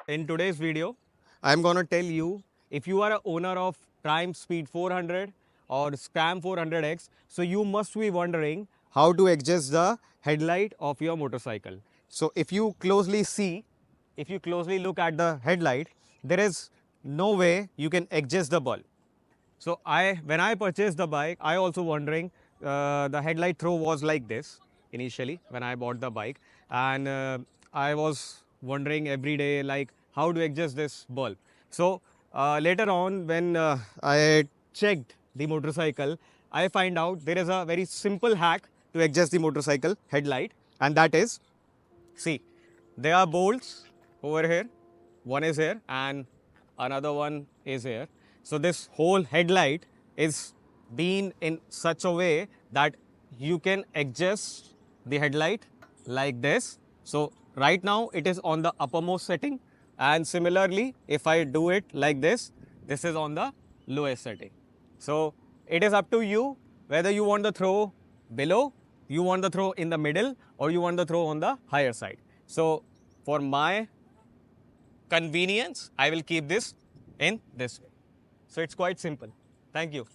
In today's video, I'm going to tell you if you are a owner of Prime Speed 400 or Scram 400x, so you must be wondering how to adjust the headlight of your motorcycle. So if you closely see, if you closely look at the headlight, there is no way you can adjust the bulb. So when I purchased the bike, I also wondering the headlight throw was like this initially when I bought the bike, and I was wondering every day like how to adjust this bulb. So later on when I checked the motorcycle, I find out there is a very simple hack to adjust the motorcycle headlight, and that is, see, there are bolts over here. One is here and another one is here. So this whole headlight is being in such a way that you can adjust the headlight like this. So right now it is on the uppermost setting, and similarly if I do it like this is on the lowest setting. So it is up to you whether you want the throw below, you want the throw in the middle, or you want the throw on the higher side. So for my convenience, I will keep this in this way. So it's quite simple. Thank you.